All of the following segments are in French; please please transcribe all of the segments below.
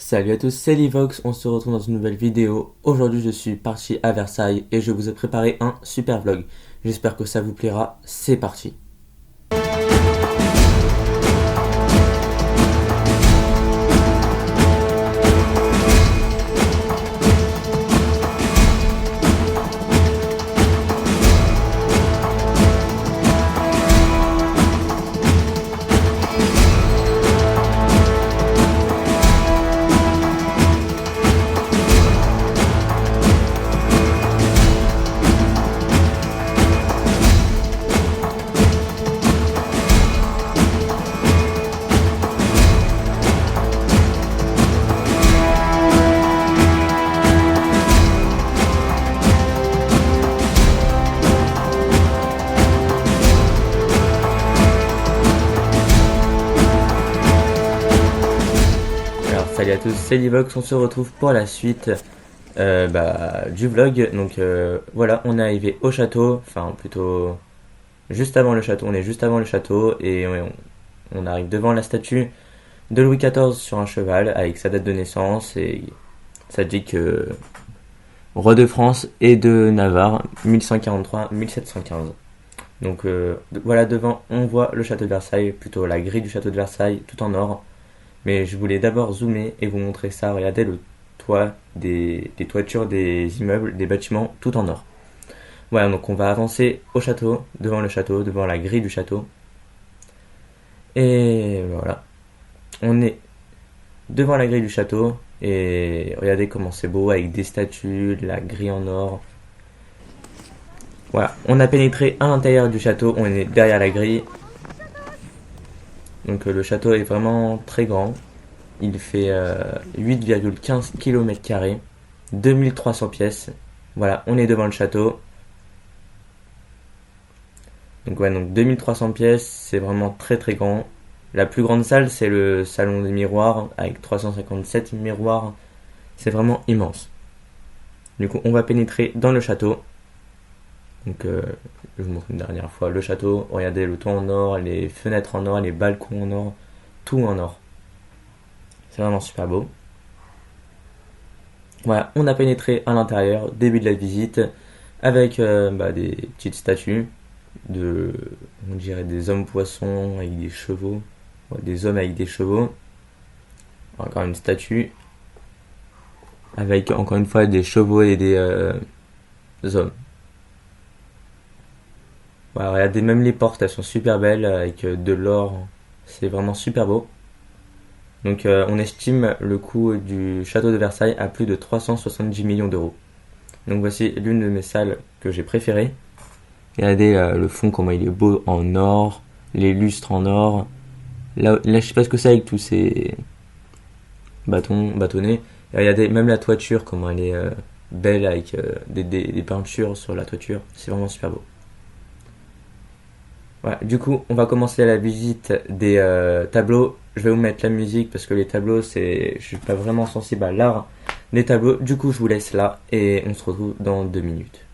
Salut à tous, c'est Livox, on se retrouve dans une nouvelle vidéo. Aujourd'hui je suis parti à Versailles et je vous ai préparé un super vlog. J'espère que ça vous plaira, c'est parti. Alors salut à tous, c'est Livox, on se retrouve pour la suite du vlog. Donc voilà, on est arrivé au château, enfin plutôt juste avant le château, on est juste avant le château et on arrive devant la statue de Louis XIV sur un cheval avec sa date de naissance et ça dit que roi de France et de Navarre 1143-1715. Donc voilà, devant on voit le château de Versailles, plutôt la grille du château de Versailles tout en or. Mais je voulais d'abord zoomer et vous montrer ça. Regardez le toit des toitures des immeubles, des bâtiments tout en or. Voilà, donc on va avancer au château, devant la grille du château. Et voilà, on est devant la grille du château et regardez comment c'est beau avec des statues, la grille en or. Voilà, on a pénétré à l'intérieur du château, on est derrière la grille. Donc le château est vraiment très grand. Il fait 8,15 km², 2300 pièces. Voilà, on est devant le château. Donc ouais, donc 2300 pièces, c'est vraiment très très grand. La plus grande salle, c'est le salon des miroirs avec 357 miroirs. C'est vraiment immense. Du coup, on va pénétrer dans le château. Donc je vous montre une dernière fois le château. Regardez le toit en or, les fenêtres en or, les balcons en or, tout en or. C'est vraiment super beau. Voilà, on a pénétré à l'intérieur, début de la visite, avec des petites statues de, on dirait des hommes poissons avec des chevaux, ouais, des hommes avec des chevaux. Encore une statue avec encore une fois des chevaux et des hommes. Voilà, regardez, même les portes, elles sont super belles avec de l'or. C'est vraiment super beau. Donc on estime le coût du château de Versailles à plus de 370 millions d'euros. Donc voici l'une de mes salles que j'ai préférées. Regardez le fond, comment il est beau en or, les lustres en or. Là je sais pas ce que c'est avec tous ces bâtonnets. Et regardez même la toiture, comment elle est belle avec des peintures sur la toiture. C'est vraiment super beau. Voilà, du coup, on va commencer la visite des tableaux. Je vais vous mettre la musique parce que les tableaux, je suis pas vraiment sensible à l'art des tableaux. Du coup, je vous laisse là et on se retrouve dans 2 minutes.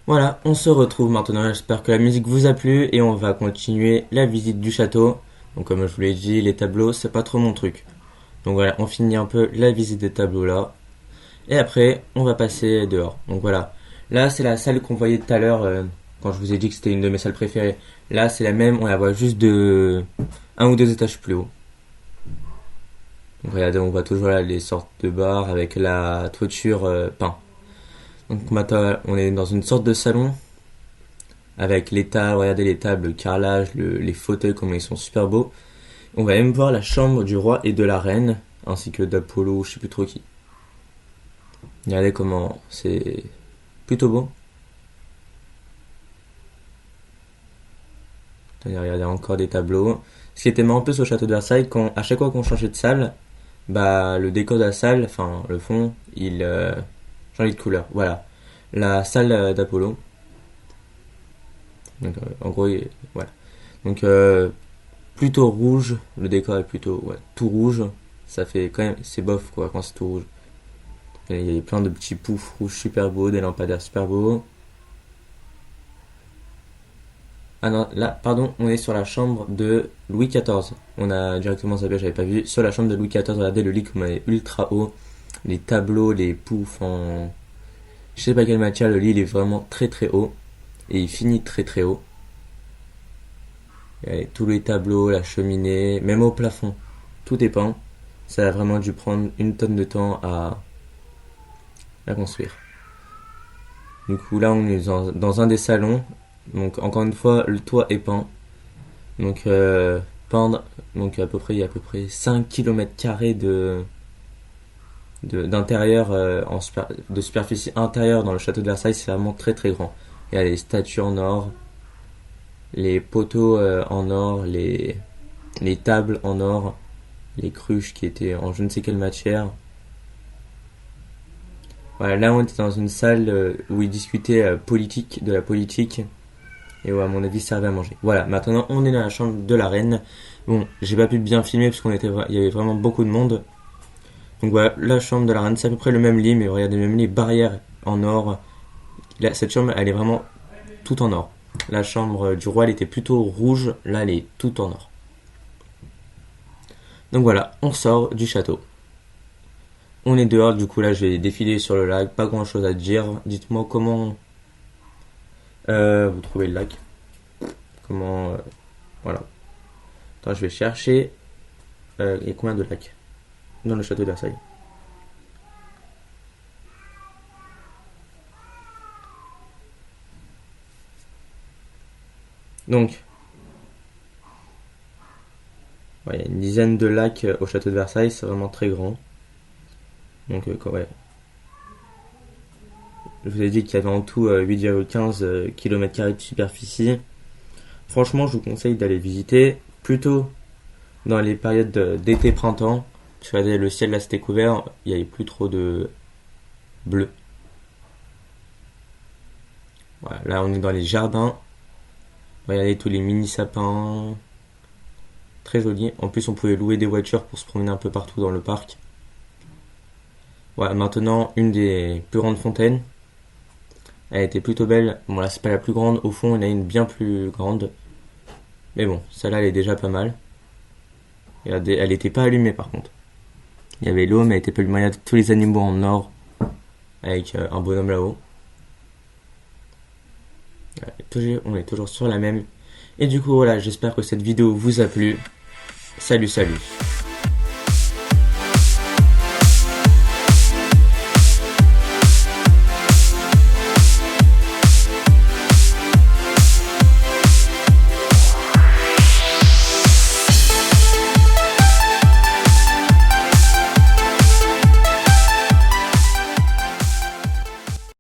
Voilà, on se retrouve maintenant. J'espère que la musique vous a plu et on va continuer la visite du château. Donc comme je vous l'ai dit, les tableaux, c'est pas trop mon truc. Donc voilà, on finit un peu la visite des tableaux là. Et après, on va passer dehors. Donc voilà. Là, c'est la salle qu'on voyait tout à l'heure quand je vous ai dit que c'était une de mes salles préférées. Là, c'est la même, on la voit juste de un ou deux étages plus haut. Donc regardez, on voit toujours là les sortes de bars avec la toiture peint. Donc maintenant, on est dans une sorte de salon avec les tables, regardez les tables, le carrelage, les fauteuils, comment ils sont super beaux. On va même voir la chambre du roi et de la reine, ainsi que d'Apollo, je sais plus trop qui. Regardez comment c'est plutôt beau. Attendez, regardez encore des tableaux. Ce qui était marrant en plus au château de Versailles, quand à chaque fois qu'on changeait de salle, bah le décor de la salle, enfin le fond, il changeait de couleur. Voilà, la salle d'Apollo. Donc en gros, voilà. Donc plutôt rouge, le décor est plutôt tout rouge. Ça fait quand même, c'est bof quoi quand c'est tout rouge. Et il y a plein de petits poufs rouges super beaux, des lampadaires super beaux. Ah non, là, pardon, on est sur la chambre de Louis XIV. On a directement zappé, j'avais pas vu. Sur la chambre de Louis XIV, regardez le lit comme il est ultra haut. Les tableaux, les poufs en... Je sais pas quelle matière, le lit il est vraiment très très haut. Et il finit très très haut. Et tous les tableaux, la cheminée, même au plafond. Tout est peint. Ça a vraiment dû prendre une tonne de temps à construire. Du coup là on est dans un des salons. Donc encore une fois, le toit est peint. Donc peindre, donc à peu près, il y a à peu près 5 km² d'intérieur de superficie intérieure dans le château de Versailles, c'est vraiment très très grand. Il y a les statues en or, les poteaux en or, les tables en or, les cruches qui étaient en je ne sais quelle matière. Voilà, là on était dans une salle où ils discutaient politique, de la politique, et où à mon avis servait à manger. Voilà, maintenant on est dans la chambre de la reine. Bon, j'ai pas pu bien filmer parce il y avait vraiment beaucoup de monde. Donc voilà, la chambre de la reine, c'est à peu près le même lit, mais regardez même les barrières en or. Là, cette chambre, elle est vraiment tout en or. La chambre du roi, elle était plutôt rouge, là, elle est tout en or. Donc voilà, on sort du château. On est dehors, du coup là, je vais défiler sur le lac, pas grand chose à dire. Dites-moi comment vous trouvez le lac. Comment. Voilà. Attends, je vais chercher. Il y a combien de lacs dans le château de Versailles? Donc, ouais, il y a une dizaine de lacs au château de Versailles, c'est vraiment très grand. Donc, ouais. Je vous ai dit qu'il y avait en tout 8,15 km² de superficie. Franchement, je vous conseille d'aller visiter plutôt dans les périodes d'été-printemps. Parce que regardez, le ciel là c'était couvert, il n'y avait plus trop de bleu. Voilà, là on est dans les jardins. Regardez tous les mini sapins. Très joli. En plus, on pouvait louer des voitures pour se promener un peu partout dans le parc. Voilà, maintenant, une des plus grandes fontaines. Elle était plutôt belle. Bon, là, c'est pas la plus grande. Au fond, il y en a une bien plus grande. Mais bon, celle-là, elle est déjà pas mal. Regardez, elle était pas allumée par contre. Il y avait l'eau, mais elle était pas allumée. Il y a tous les animaux en or. Avec un bonhomme là-haut. On est toujours sur la même. Et du coup, voilà, j'espère que cette vidéo vous a plu. Salut, salut.